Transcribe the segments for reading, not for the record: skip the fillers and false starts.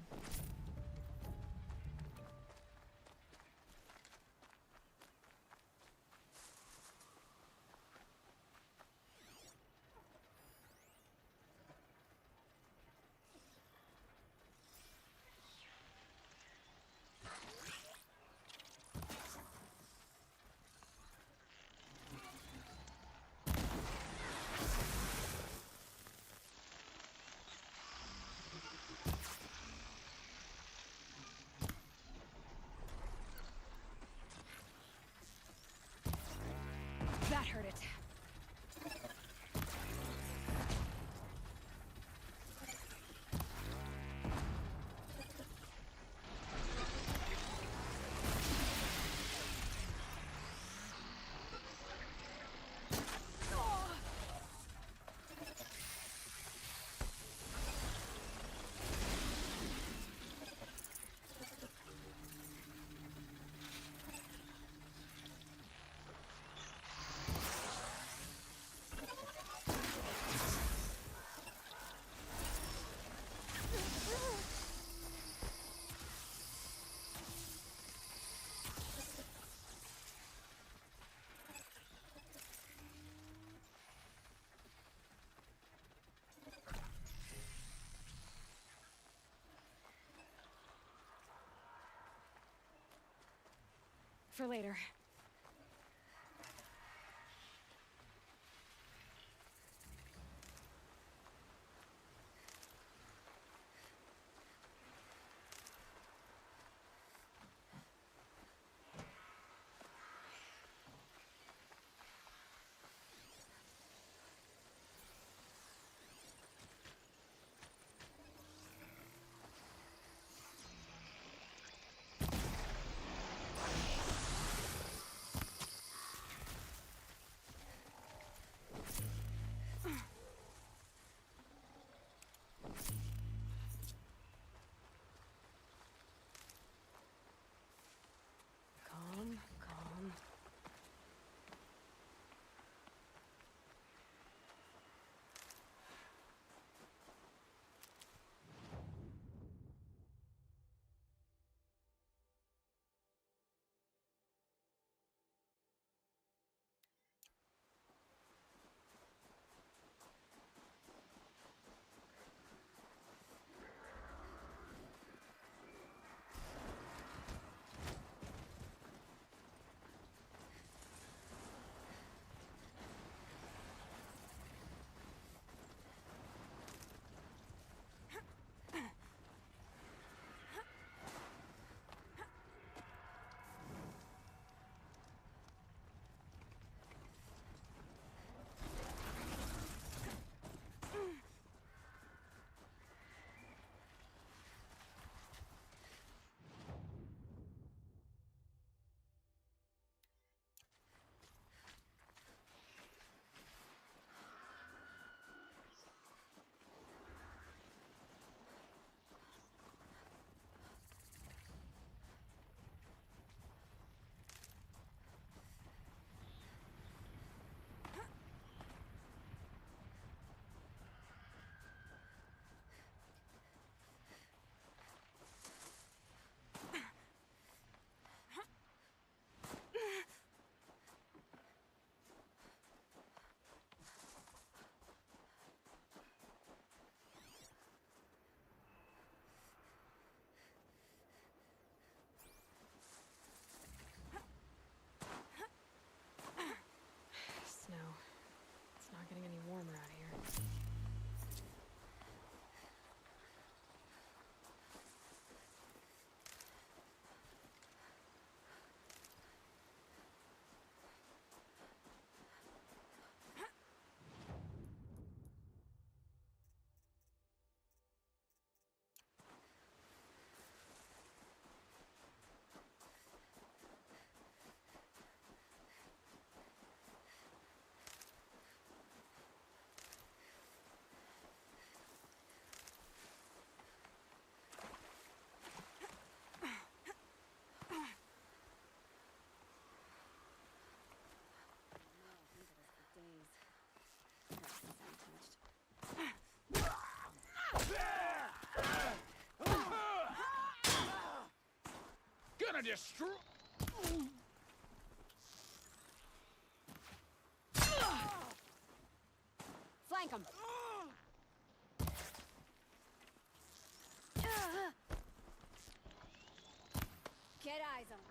time. That hurt it. For later. gonna destroy. Flank him. Get eyes on him.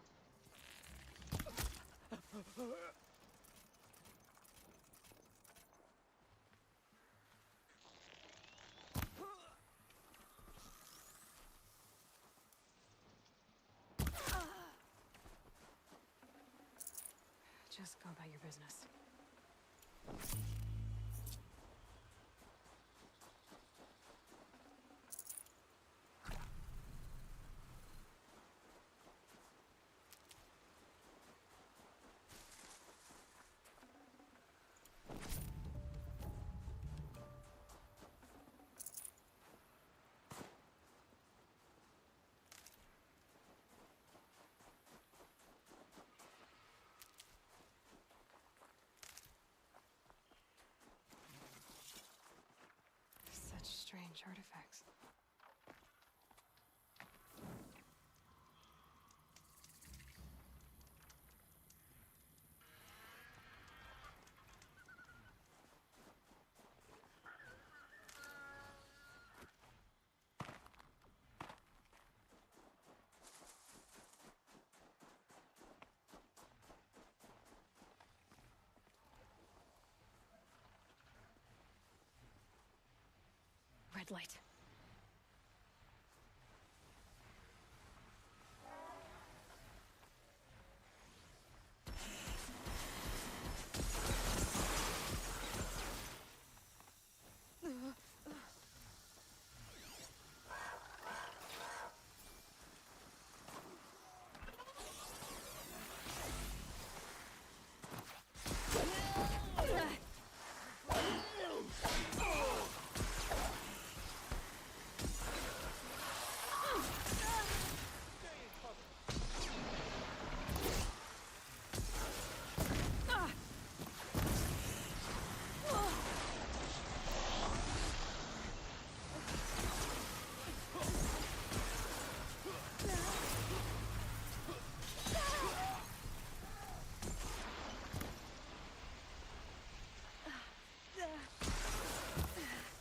Just go about your business. Such strange artifacts. Red light.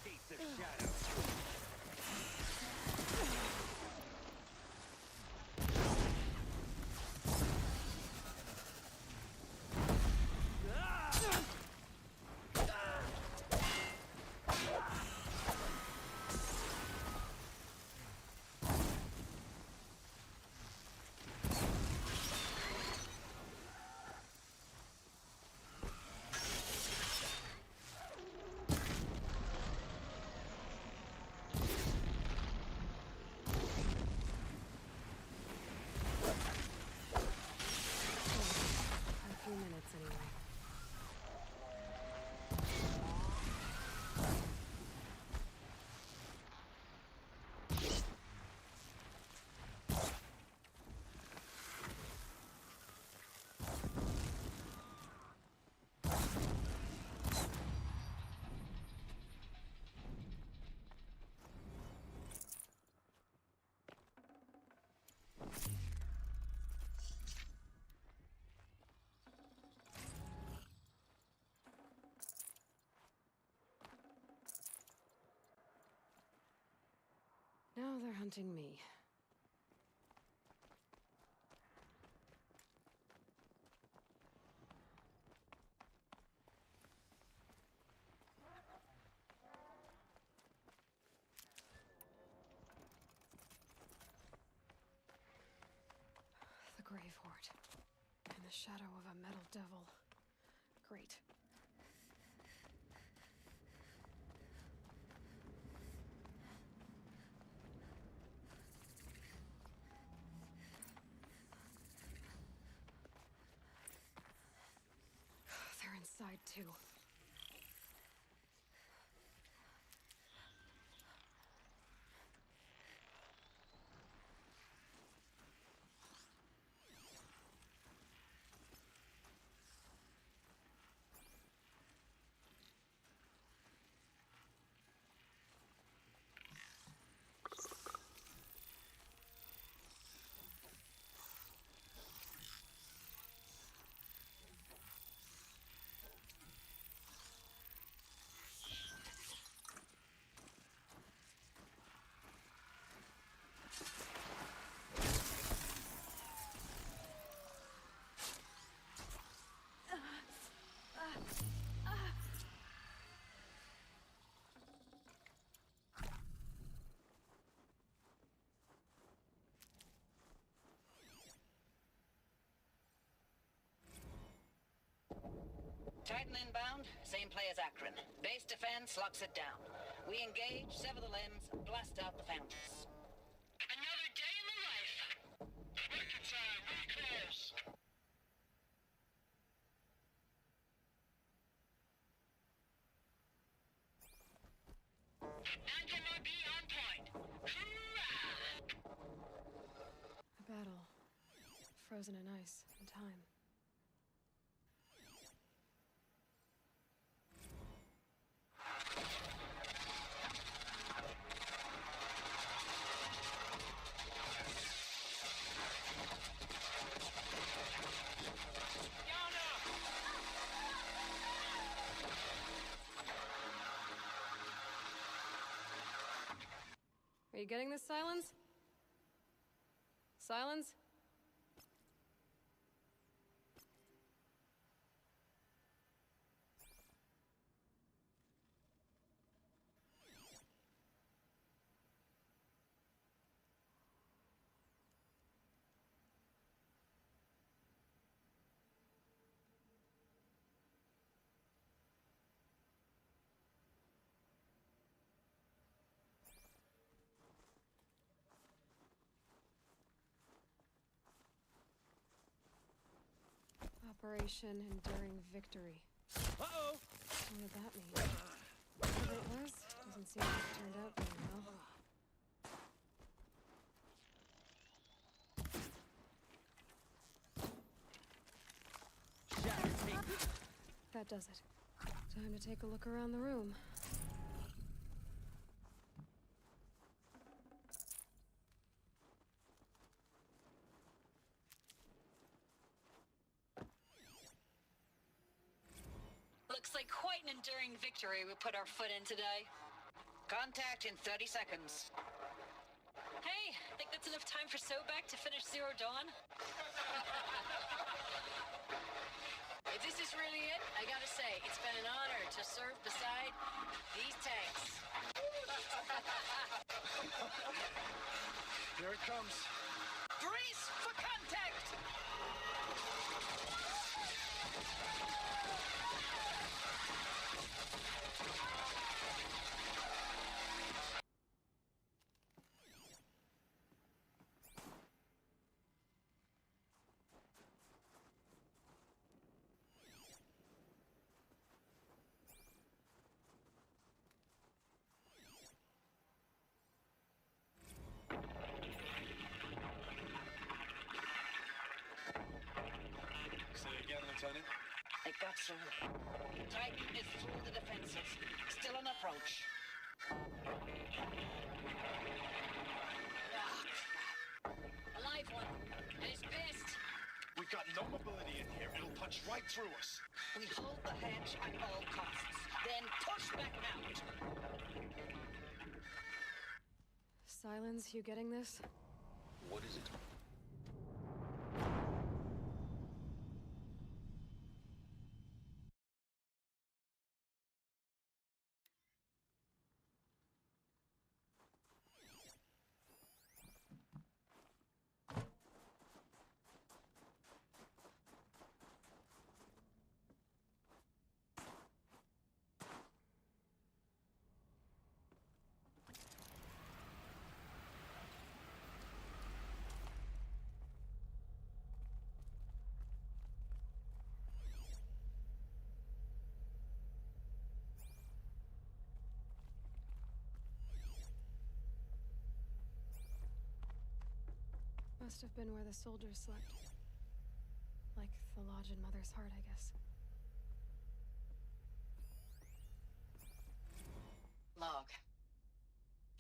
Gates of shadow. A few minutes anyway. Now they're hunting me. The Grave Horde. In the shadow of a metal devil. Great. They're inside too. Triton inbound, same play as Akron. Base defense locks it down. We engage, sever the limbs, blast out the fountains. Another day in the life. Record time, we close. Anti-MOB on point. Hoorah! A battle. Frozen in ice and time. Are you getting this, Silence? Silence? Operation Enduring Victory. Uh-oh! What did that mean? Whatever it was, doesn't seem to have turned out very well. That does it. Time to take a look around the room. Looks like quite an enduring victory we put our foot in today. Contact in 30 seconds. Hey, think that's enough time for Sobek to finish Zero Dawn? If this is really it, I gotta say, it's been an honor to serve beside these tanks. Here it comes. Brace for contact! Say again, Lieutenant. It got through. Titan is through the defenses. Still on approach. A live one, and it's pissed. We've got no mobility in here. It'll punch right through us. We hold the hedge at all costs. Then push back out. Silence, you getting this? What is it? Must have been where the soldiers slept. Like the lodge in Mother's Heart, I guess. Log.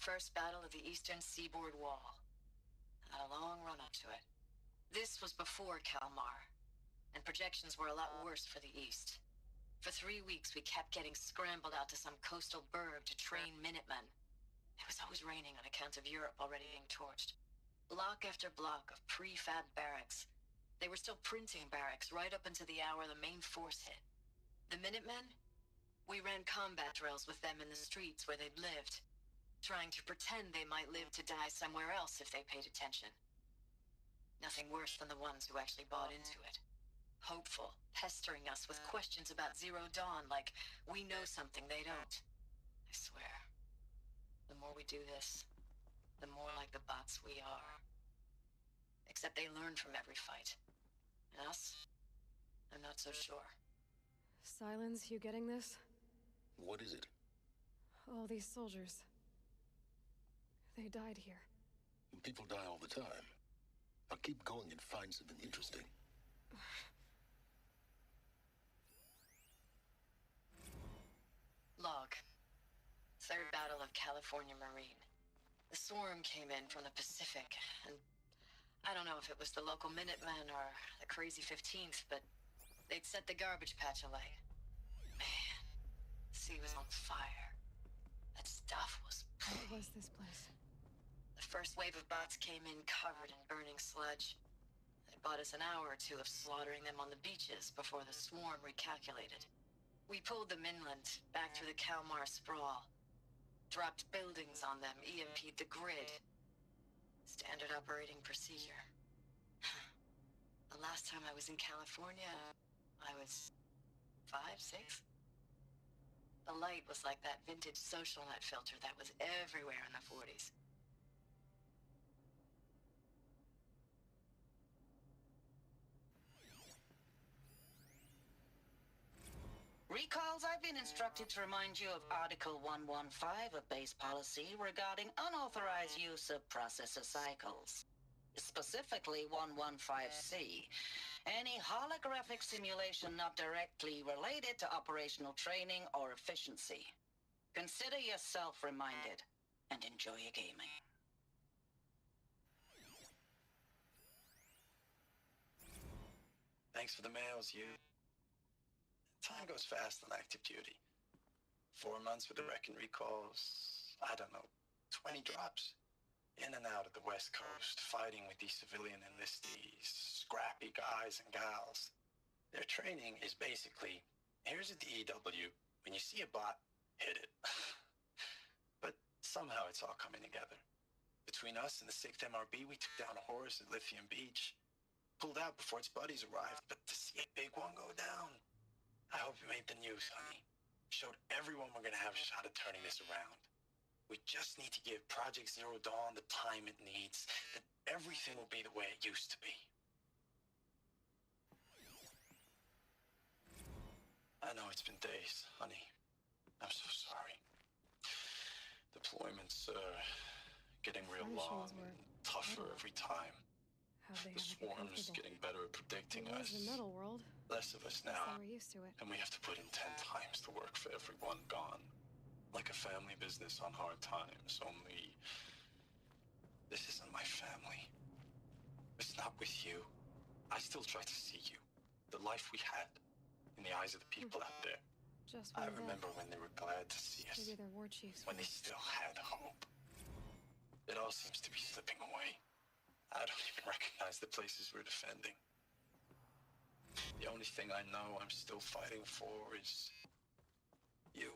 First battle of the Eastern Seaboard Wall. Had a long run up to it. This was before Kalmar, and projections were a lot worse for the East. For 3 weeks, we kept getting scrambled out to some coastal burg to train Minutemen. It was always raining on account of Europe already being torched. Block after block of prefab barracks. They were still printing barracks right up until the hour the main force hit. The Minutemen? We ran combat drills with them in the streets where they'd lived, trying to pretend they might live to die somewhere else if they paid attention. Nothing worse than the ones who actually bought into it. Hopeful, pestering us with questions about Zero Dawn like we know something they don't. I swear, the more we do this, the more like the bots we are. Except they learn from every fight. And us? I'm not so sure. Silence, you getting this? What is it? All these soldiers. They died here. People die all the time. Now keep going and find something interesting. Log. Third Battle of California Marine. The swarm came in from the Pacific, and I don't know if it was the local Minutemen or the Crazy 15th, but they'd set the garbage patch alight. Man, the sea was on fire. That stuff was... What was this place? The first wave of bots came in covered in burning sludge. It bought us an hour or two of slaughtering them on the beaches before the swarm recalculated. We pulled them inland, back through the Kalmar sprawl. Dropped buildings on them, EMP'd the grid. Standard operating procedure. The last time I was in California, I was 5, 6? The light was like that vintage social net filter that was everywhere in the 40s. Recalls, I've been instructed to remind you of Article 115 of base policy regarding unauthorized use of processor cycles. Specifically 115C. Any holographic simulation not directly related to operational training or efficiency. Consider yourself reminded and enjoy your gaming. Thanks for the mails, you. Time goes fast on active duty. 4 months with the Reckon recalls, I don't know, 20 drops. In and out of the West Coast, fighting with these civilian enlistees, scrappy guys and gals. Their training is basically, here's a DEW, when you see a bot, hit it. But somehow it's all coming together. Between us and the 6th MRB, we took down a horse at Lithium Beach. Pulled out before its buddies arrived, but to see a big one go down. I hope you made the news, honey. Showed everyone we're gonna have a shot at turning this around. We just need to give Project Zero Dawn the time it needs, then everything will be the way it used to be. I know it's been days, honey. I'm so sorry. Deployments are getting real long and tougher every time. The swarm's getting better at predicting us. The metal world. Less of us Guess now. they were used to it. And we have to put in 10 times the work for everyone gone. Like a family business on hard times, only... This isn't my family. It's not with you. I still try to see you. The life we had. In the eyes of the people out there. Just I one remember when they were glad to see us. Maybe they're war chiefs. When they still had hope. It all seems to be slipping away. I don't even recognize the places we're defending. The only thing I know I'm still fighting for is... you.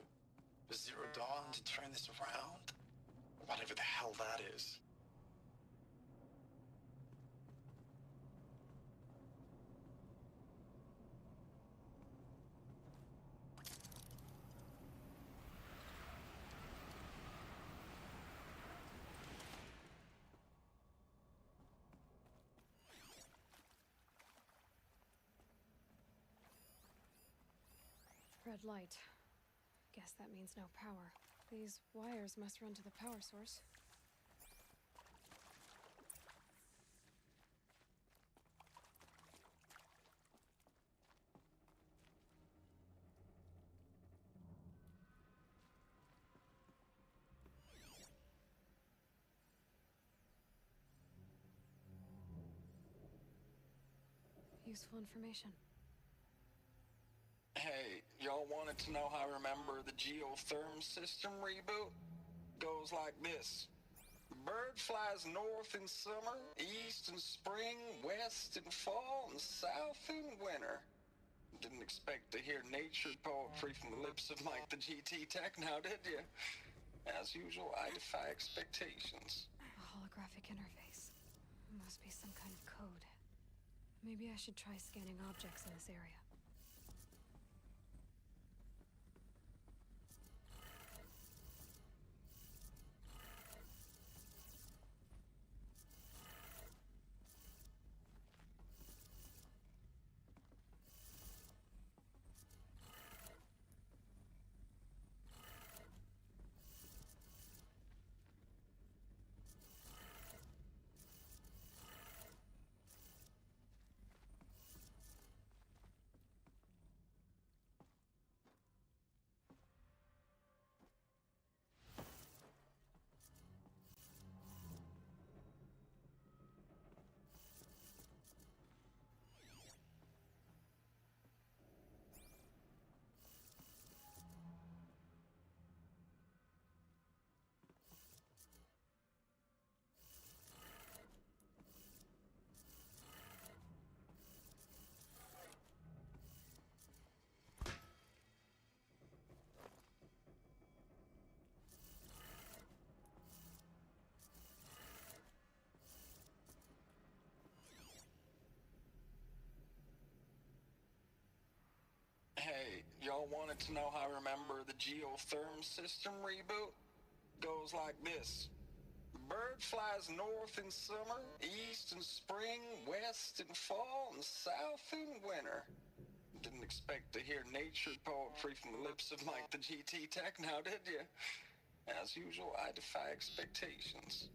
The Zero Dawn to turn this around. Whatever the hell that is. Red light. Guess that means no power. These wires must run to the power source. Useful information. Hey, y'all wanted to know how I remember the geotherm system reboot? Goes like this. Bird flies north in summer, east in spring, west in fall, and south in winter. Didn't expect to hear nature poetry from the lips of Mike the GT Tech now, did you? As usual, I defy expectations. A holographic interface. Must be some kind of code. Maybe I should try scanning objects in this area. Hey, y'all wanted to know how I remember the geotherm system reboot? Goes like this. Bird flies north in summer, east in spring, west in fall, and south in winter. Didn't expect to hear nature poetry from the lips of Mike the GT Tech now, did you? As usual, I defy expectations.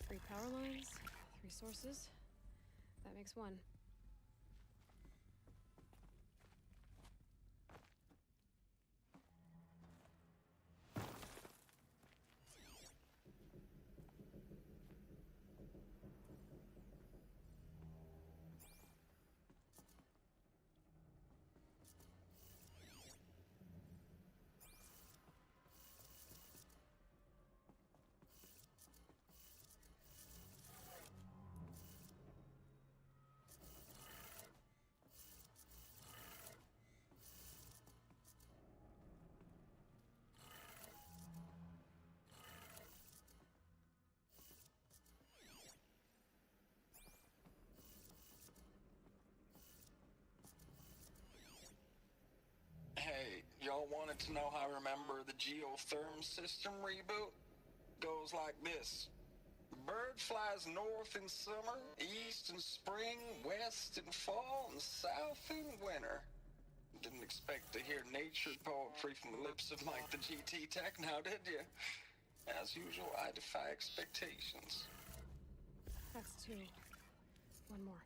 Three power lines, three sources. That makes one. wanted to know how I remember the geotherm system reboot? Goes like this. Bird flies north in summer, east in spring, west in fall, and south in winter. Didn't expect to hear nature poetry from the lips of Mike the GT Tech now, did you? As usual, I defy expectations. That's two. One more.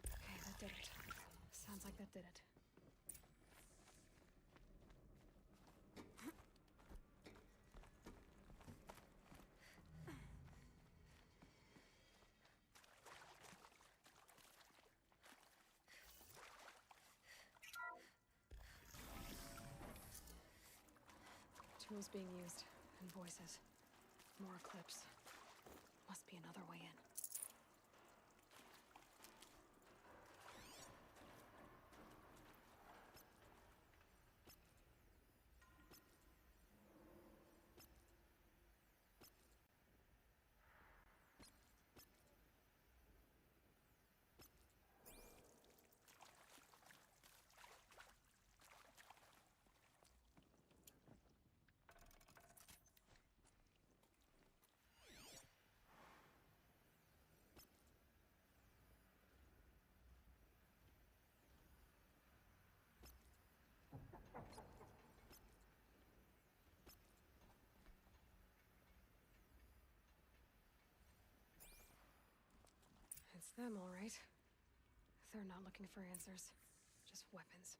Okay, that did it. Sounds like that did it. Tools being used, and voices. More clips. Must be another way in. It's them, all right. They're not looking for answers, just weapons.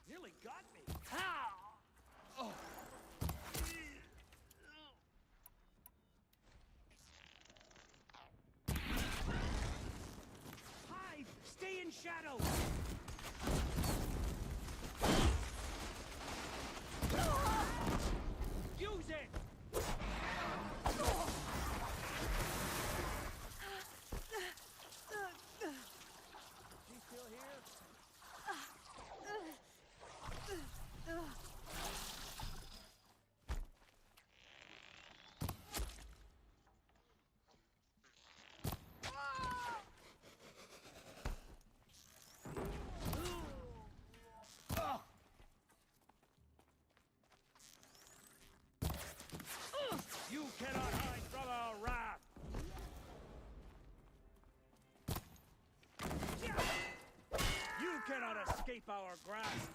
Nearly got me. How? Oh. Hide! Stay in shadow! Use it! She's still here? You cannot hide from our wrath! You cannot escape our grasp!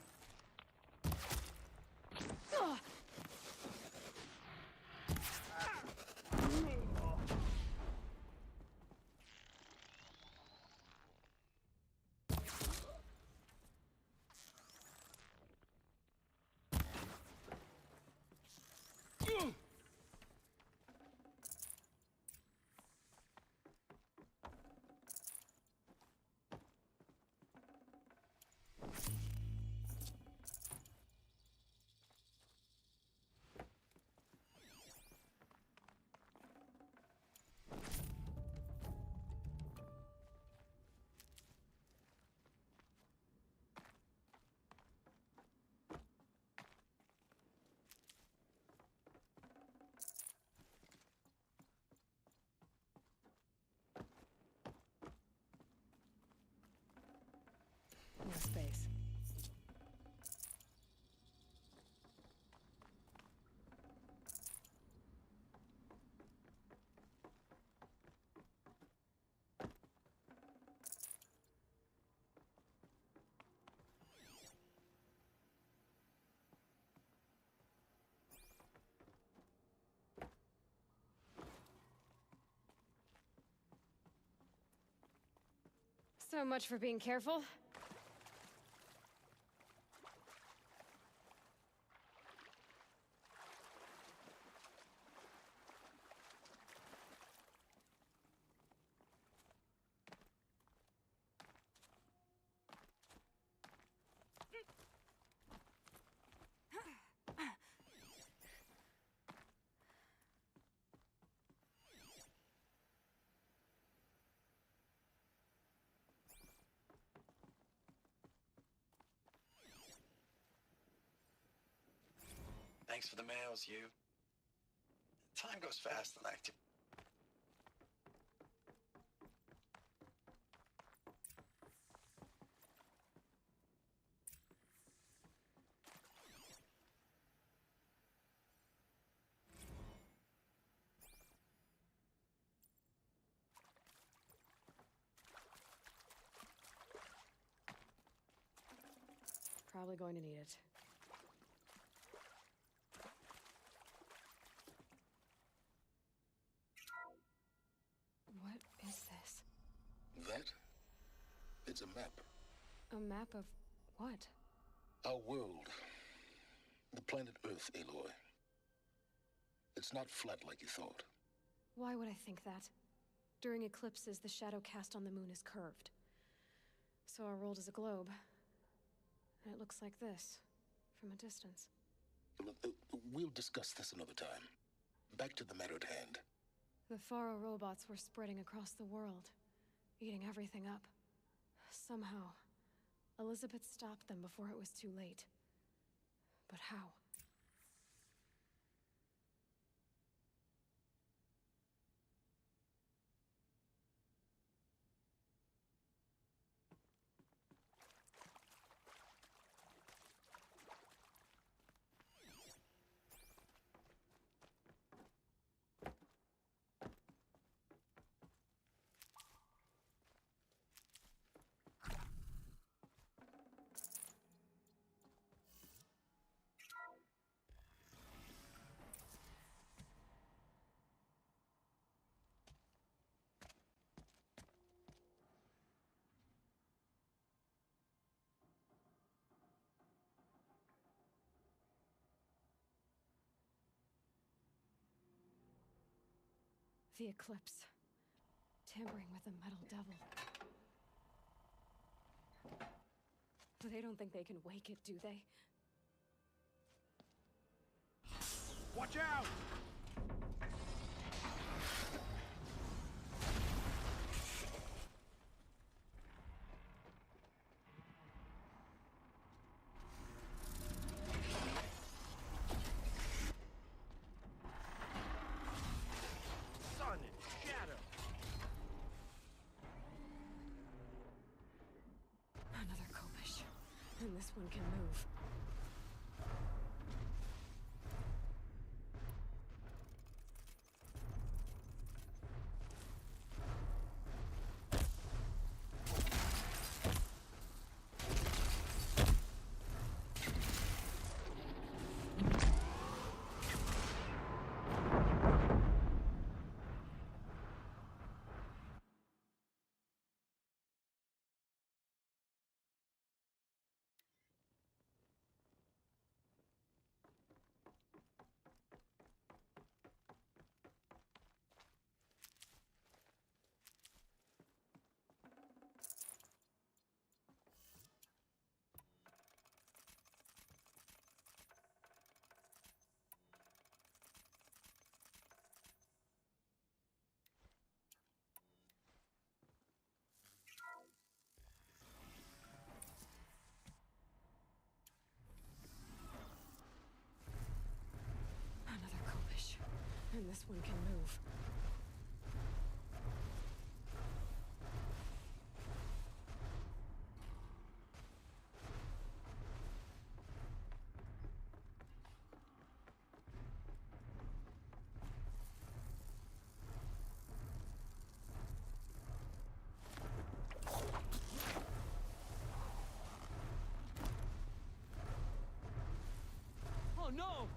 So much for being careful. Thanks for the mails, you. Time goes fast in active. Probably going to need it. What is this? That? It's a map. A map of what? Our world. The planet Earth, Aloy. It's not flat like you thought. Why would I think that? During eclipses, the shadow cast on the moon is curved. So our world is a globe. And it looks like this, from a distance. We'll discuss this another time. Back to the matter at hand. The Faro robots were spreading across the world, eating everything up. Somehow, Elizabeth stopped them before it was too late. But how? The eclipse. Tampering with the metal devil. They don't think they can wake it, do they? Watch out! Sun and shadow. Another Kopish. And this one can move. Another Kopish. And this one can move. Oh no!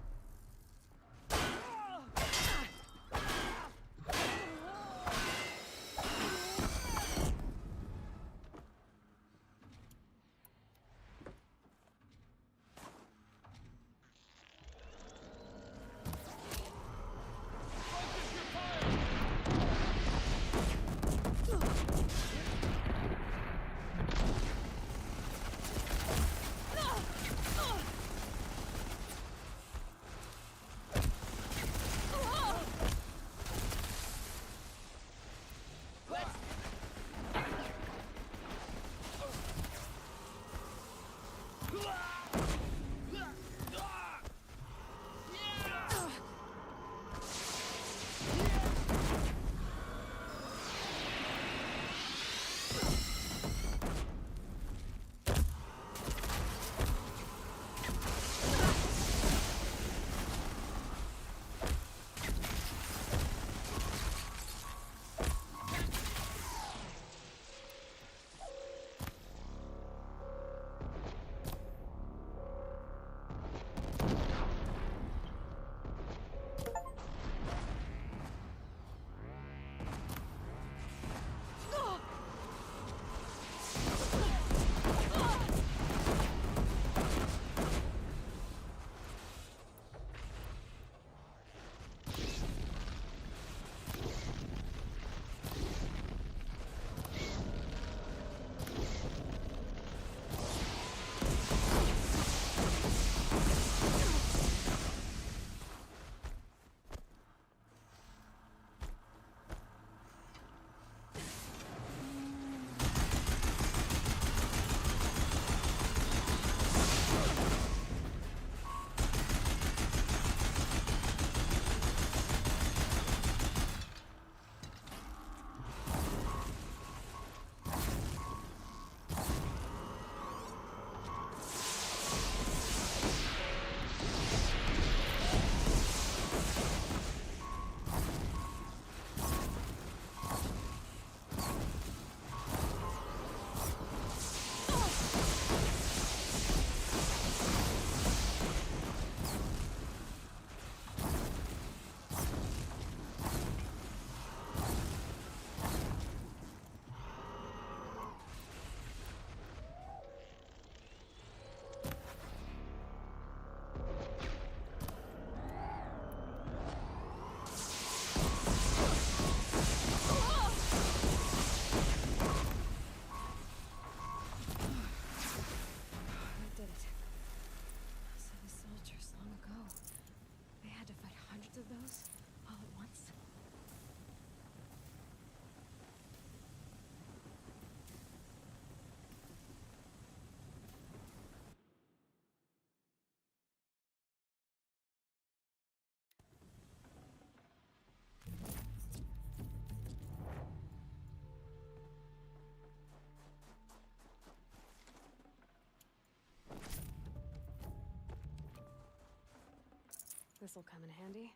This'll come in handy.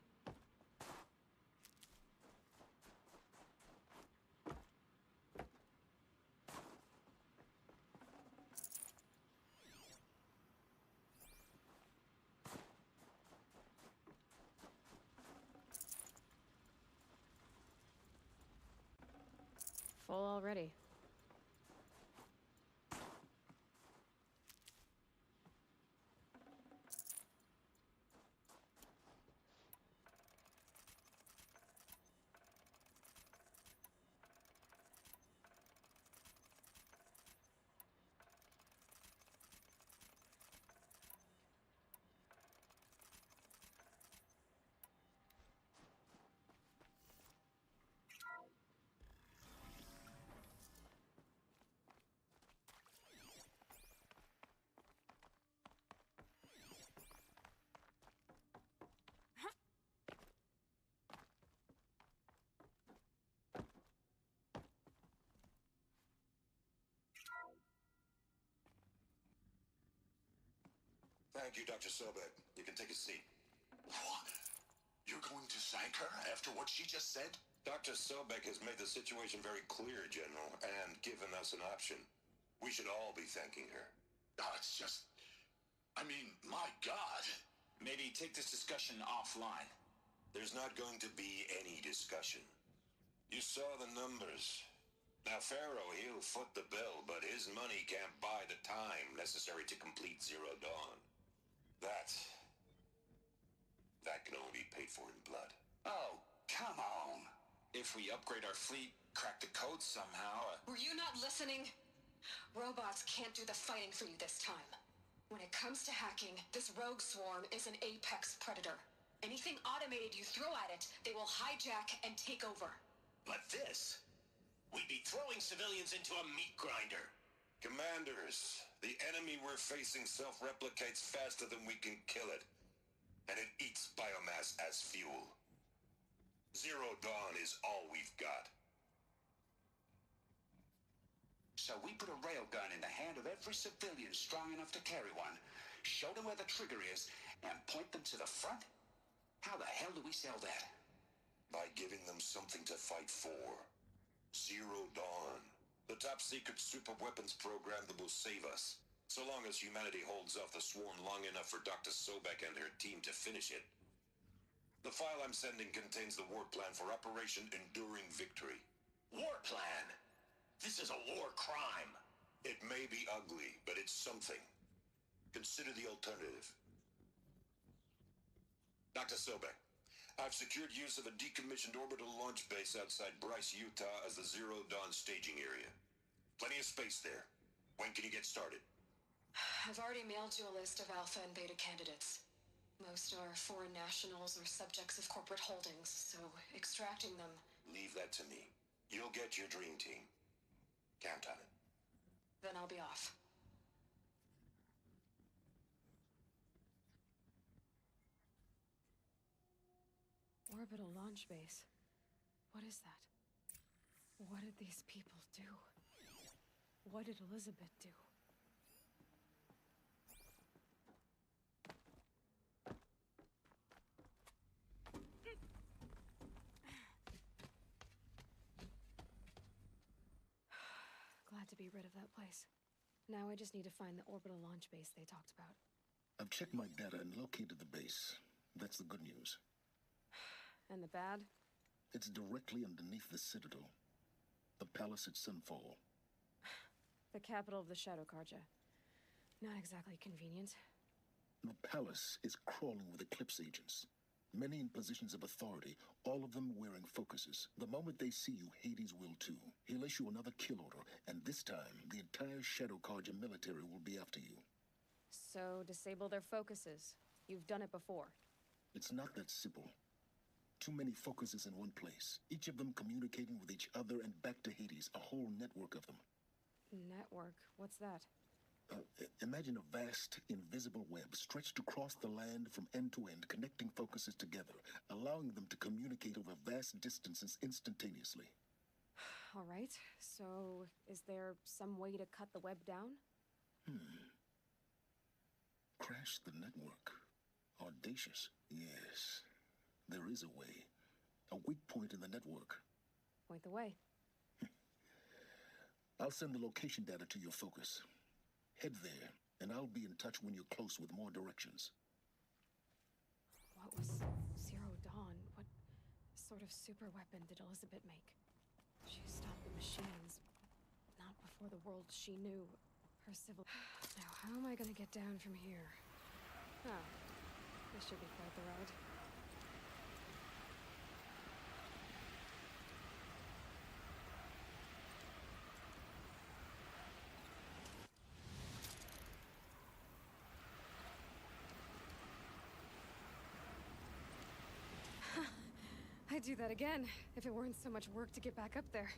Full already. Thank you, Dr. Sobek. You can take a seat. What? You're going to thank her after what she just said? Dr. Sobek has made the situation very clear, General, and given us an option. We should all be thanking her. Oh, it's just... I mean, my God. Maybe take this discussion offline. There's not going to be any discussion. You saw the numbers. Now, Pharaoh, he'll foot the bill, but his money can't buy the time necessary to complete Zero Dawn. That can only be paid for in blood. Oh, come on. If we upgrade our fleet, crack the code somehow... Were you not listening? Robots can't do the fighting for you this time. When it comes to hacking, this rogue swarm is an apex predator. Anything automated you throw at it, they will hijack and take over. But this... We'd be throwing civilians into a meat grinder. Commanders, the enemy we're facing self-replicates faster than we can kill it. And it eats biomass as fuel. Zero Dawn is all we've got. So we put a railgun in the hand of every civilian strong enough to carry one, show them where the trigger is, and point them to the front? How the hell do we sell that? By giving them something to fight for. Zero Dawn. The top-secret super weapons program that will save us. So long as humanity holds off the swarm long enough for Dr. Sobek and her team to finish it. The file I'm sending contains the war plan for Operation Enduring Victory. War plan? This is a war crime. It may be ugly, but it's something. Consider the alternative. Dr. Sobek, I've secured use of a decommissioned orbital launch base outside Bryce, Utah as the Zero Dawn staging area. Plenty of space there. When can you get started? I've already mailed you a list of Alpha and Beta candidates. Most are foreign nationals or subjects of corporate holdings, so extracting them... Leave that to me. You'll get your dream team. Count on it. Then I'll be off. Orbital launch base. What is that? What did these people do? What did Elizabeth do? Glad to be rid of that place. Now I just need to find the orbital launch base they talked about. I've checked my data and located the base. That's the good news. And the bad? It's directly underneath the Citadel. The palace at Sunfall. The capital of the Shadow Carja. Not exactly convenient. The palace is crawling with Eclipse agents. Many in positions of authority, all of them wearing focuses. The moment they see you, Hades will too. He'll issue another kill order, and this time, the entire Shadow Carja military will be after you. So, disable their focuses. You've done it before. It's not that simple. Too many focuses in one place, each of them communicating with each other and back to Hades, a whole network of them. Network? What's that? Imagine a vast, invisible web stretched across the land from end to end, connecting focuses together, allowing them to communicate over vast distances instantaneously. All right, so is there some way to cut the web down? Crash the network. Audacious? Yes. There is a way. A weak point in the network. Point the way. I'll send the location data to your focus. Head there, and I'll be in touch when you're close with more directions. What was Zero Dawn? What sort of super weapon did Elizabeth make? She stopped the machines. Not before the world she knew. Her civil... Now, how am I gonna get down from here? Oh. This should be quite the ride. I'd do that again, if it weren't so much work to get back up there.